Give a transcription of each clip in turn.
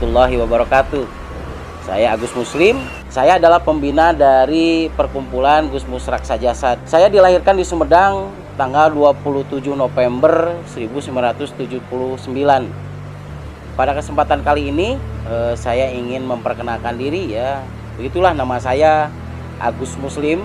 warahmatullahi wabarakatuh. Saya Agus Muslim. Saya adalah pembina dari perkumpulan Gusmus Raksa Jasad. Saya dilahirkan di Sumedang tanggal 27 November 1979. Pada kesempatan kali ini saya ingin memperkenalkan diri ya. Begitulah nama saya Agus Muslim,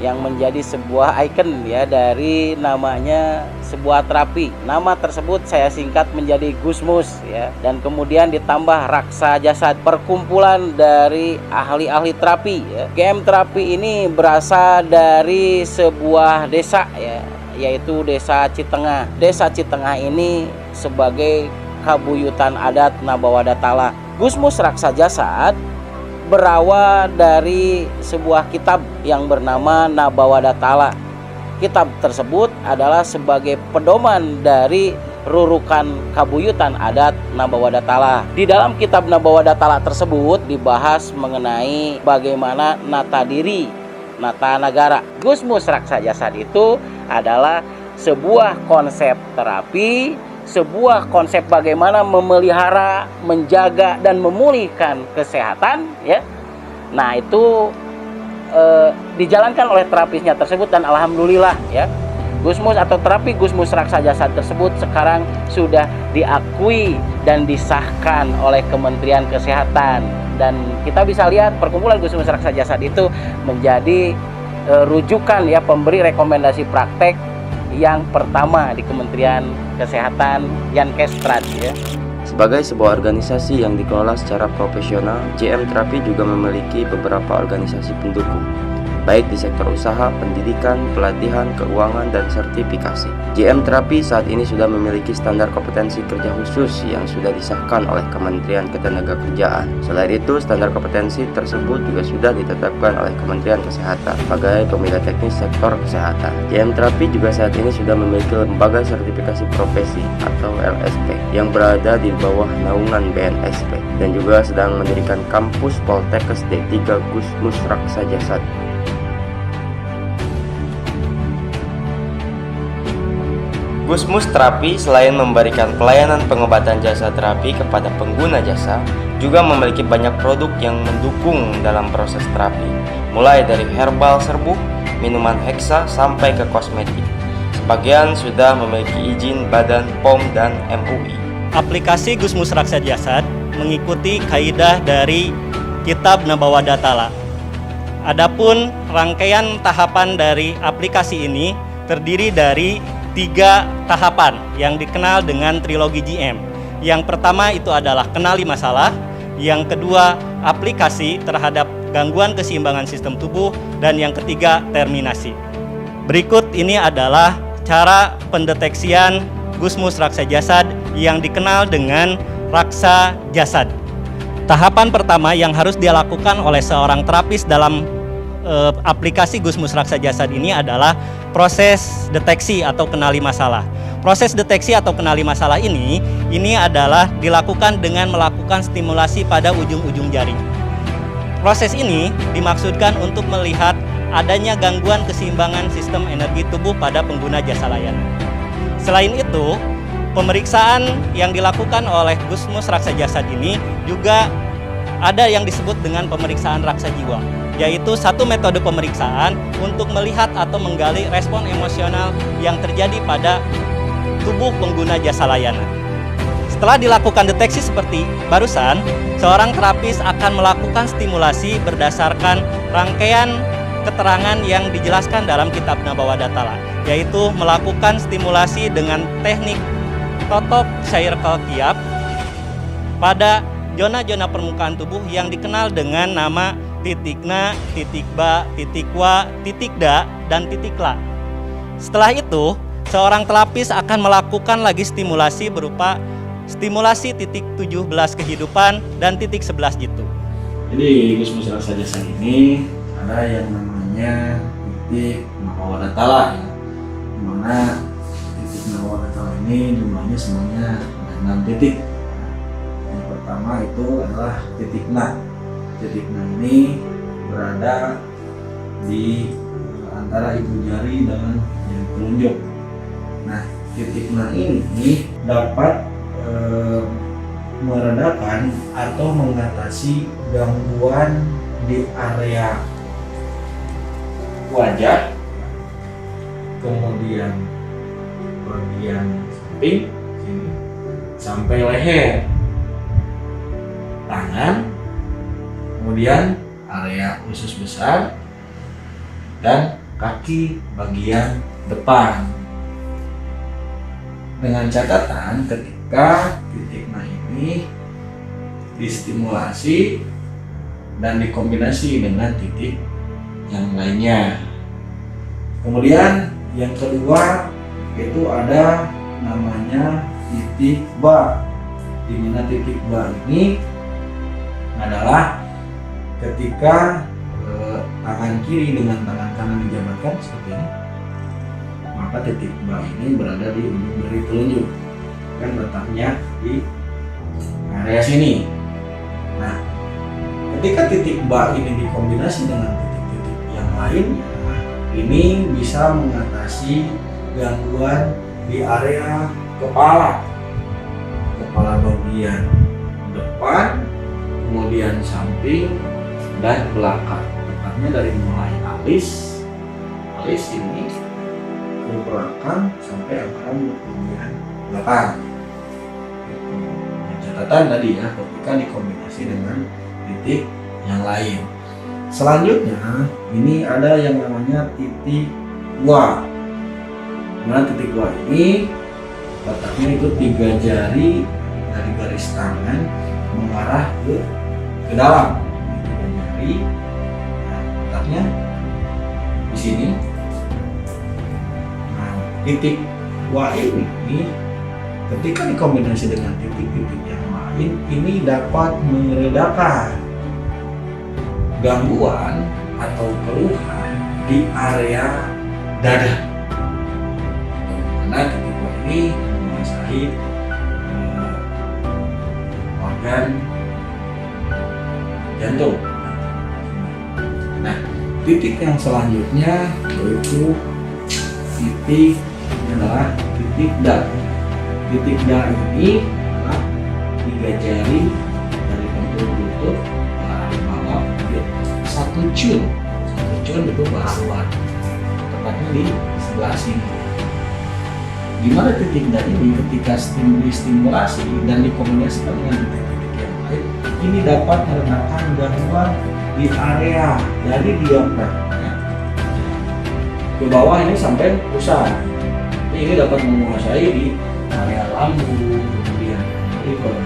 yang menjadi sebuah ikon ya dari namanya sebuah terapi. Nama tersebut saya singkat menjadi Gusmus ya, dan kemudian ditambah Raksa Jasad, perkumpulan dari ahli-ahli terapi ya. GM terapi ini berasal dari sebuah desa ya, yaitu Desa Citengah. Desa Citengah ini sebagai kabuyutan adat Nabawadatala. Gusmus Raksa Jasad berawal dari sebuah kitab yang bernama Nabawadatala. Kitab tersebut adalah sebagai pedoman dari rurukan kabuyutan adat Nabawadatala. Di dalam kitab Nabawadatala tersebut dibahas mengenai bagaimana nata diri, nata negara. Gusmus Raksa Jasad itu adalah sebuah konsep terapi, sebuah konsep bagaimana memelihara, menjaga, dan memulihkan kesehatan ya. Nah itu dijalankan oleh terapisnya tersebut, dan alhamdulillah ya, Gusmus atau terapi Gusmus Raksa Jasad tersebut sekarang sudah diakui dan disahkan oleh Kementerian Kesehatan. Dan kita bisa lihat perkumpulan Gusmus Raksa Jasad itu menjadi rujukan ya, pemberi rekomendasi praktek yang pertama di Kementerian Kesehatan, Yankestrat ya. Sebagai sebuah organisasi yang dikelola secara profesional, JM Terapi juga memiliki beberapa organisasi pendukung, baik di sektor usaha, pendidikan, pelatihan, keuangan, dan sertifikasi. JM Terapi saat ini sudah memiliki standar kompetensi kerja khusus yang sudah disahkan oleh Kementerian Ketenagakerjaan. Selain itu, standar kompetensi tersebut juga sudah ditetapkan oleh Kementerian Kesehatan sebagai pemilihan teknis sektor kesehatan. JM Terapi juga saat ini sudah memiliki lembaga sertifikasi profesi atau LSP yang berada di bawah naungan BNSP, dan juga sedang mendirikan kampus Poltekkes D3 Gusmus Raksa Jasad. Gusmus Terapi selain memberikan pelayanan pengobatan jasa terapi kepada pengguna jasa, juga memiliki banyak produk yang mendukung dalam proses terapi, mulai dari herbal serbuk, minuman heksa, sampai ke kosmetik. Sebagian sudah memiliki izin Badan POM dan MUI. Aplikasi Gusmus Raksa Jasad mengikuti kaidah dari Kitab Nabawadatala. Adapun rangkaian tahapan dari aplikasi ini terdiri dari 3 tahapan yang dikenal dengan trilogi GM. Yang pertama itu adalah kenali masalah, yang kedua aplikasi terhadap gangguan keseimbangan sistem tubuh, dan yang ketiga terminasi. Berikut ini adalah cara pendeteksian Gusmus Raksa Jasad yang dikenal dengan Raksa Jasad. Tahapan pertama yang harus dilakukan oleh seorang terapis dalam aplikasi Gusmus Raksa Jasad ini adalah proses deteksi atau kenali masalah. Proses deteksi atau kenali masalah ini adalah dilakukan dengan melakukan stimulasi pada ujung-ujung jari. Proses ini dimaksudkan untuk melihat adanya gangguan keseimbangan sistem energi tubuh pada pengguna jasa layanan. Selain itu, pemeriksaan yang dilakukan oleh Gusmus Raksa Jasad ini juga ada yang disebut dengan pemeriksaan raksa jiwa, yaitu satu metode pemeriksaan untuk melihat atau menggali respon emosional yang terjadi pada tubuh pengguna jasa layanan. Setelah dilakukan deteksi seperti barusan, seorang terapis akan melakukan stimulasi berdasarkan rangkaian keterangan yang dijelaskan dalam Kitab Nabawadatala, yaitu melakukan stimulasi dengan teknik totok circle kiap pada zona-zona permukaan tubuh yang dikenal dengan nama titikna, titik ba, titik wa, titik da, dan titik la. Setelah itu, seorang terapis akan melakukan lagi stimulasi berupa stimulasi titik 17 kehidupan dan titik 11 jitu. Jadi Gusmus Raksa Jasad ini ada yang namanya titik Nabawadatala ya. Dimana titik Nabawadatala ini jumlahnya semuanya 6 titik. Yang pertama itu adalah titik na. Titik na ini berada di antara ibu jari dengan jari telunjuk. Nah, titik na ini dapat meredakan atau mengatasi gangguan di area wajah, kemudian bagian samping sini sampai leher, tangan, kemudian area usus besar dan kaki bagian depan. Dengan catatan ketika titik nah ini distimulasi dan dikombinasi dengan titik yang lainnya. Kemudian yang kedua itu ada namanya titik ba, di mana titik ba ini adalah ketika tangan kiri dengan tangan kanan dijabatkan seperti ini, maka titik ba ini berada di ujung dari telunjuk, kan letaknya di area sini. Nah, ketika titik ba ini dikombinasi dengan titik-titik yang lainnya, ini bisa mengatasi gangguan di area kepala bagian depan, kemudian samping dan belakang. Tepatnya dari mulai alis ini ke belakang sampai antara bagian belakang. Catatan tadi ya, ketika dikombinasi dengan titik yang lain. Selanjutnya ini ada yang namanya titik wa. Nah, titik wa ini letaknya itu 3 jari dari garis tangan mengarah ke dalam. 3 jari. Nah, letaknya di sini. Nah, titik wa ini ketika dikombinasi dengan titik-titik yang lain, ini dapat meredakan gangguan atau keluhan di area dada. Karena titik wa ini menguasai organ jantung. Nah, titik yang selanjutnya yaitu titik adalah titik da. Titik da ini adalah 3 jari dari bentuk lutut ke bawah, satu cun itu bawah, tepatnya di sebelah sini. Dimana titik da ini ketika stimulasi dan dikombinasikan dengan titik-titik yang lain, ini dapat meredakan gangguan di area dari diafragma ke bawah ini sampai pusat. Ini dapat menguasai di area lambung, kemudian liver,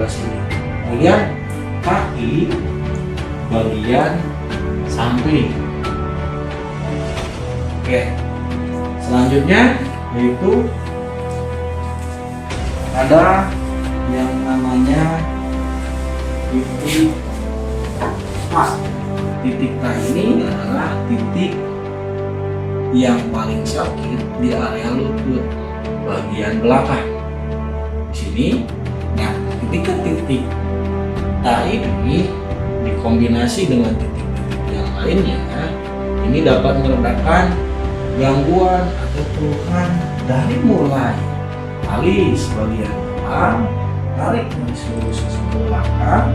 sini. Kemudian kaki bagian samping. Oke. Selanjutnya yaitu ada yang namanya titik A. Titik A ini adalah titik yang paling sakit di area lutut bagian belakang. Di sini, nah ketika titik A ini dikombinasi dengan titik-titik yang lainnya, ini dapat meredakan gangguan atau keluhan dari mulai alis bagian depan, tarik garis lurus ke belakang,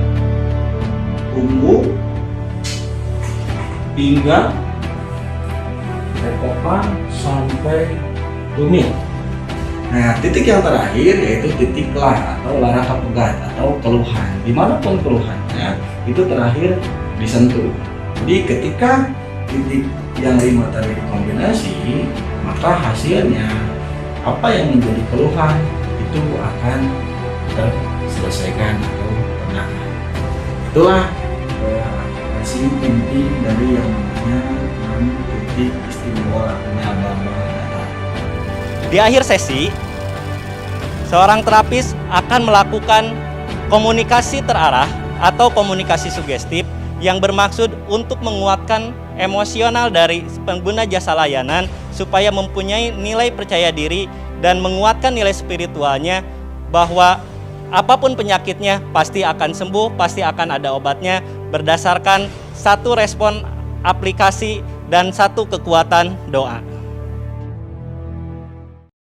punggung, hingga tekokan sampai tumit. Nah, titik yang terakhir yaitu titik lah atau lara pegat atau keluhan. Dimanapun keluhannya itu terakhir disentuh. Jadi ketika titik yang 5 tadi dikombinasi, maka hasilnya apa yang menjadi keluhan itu akan terselesaikan atau terangkat. Itulah hasil inti dari yang namanya titik istimewa penyababnya. Di akhir sesi, seorang terapis akan melakukan komunikasi terarah atau komunikasi sugestif yang bermaksud untuk menguatkan emosional dari pengguna jasa layanan supaya mempunyai nilai percaya diri dan menguatkan nilai spiritualnya bahwa apapun penyakitnya pasti akan sembuh, pasti akan ada obatnya berdasarkan satu respon aplikasi dan satu kekuatan doa.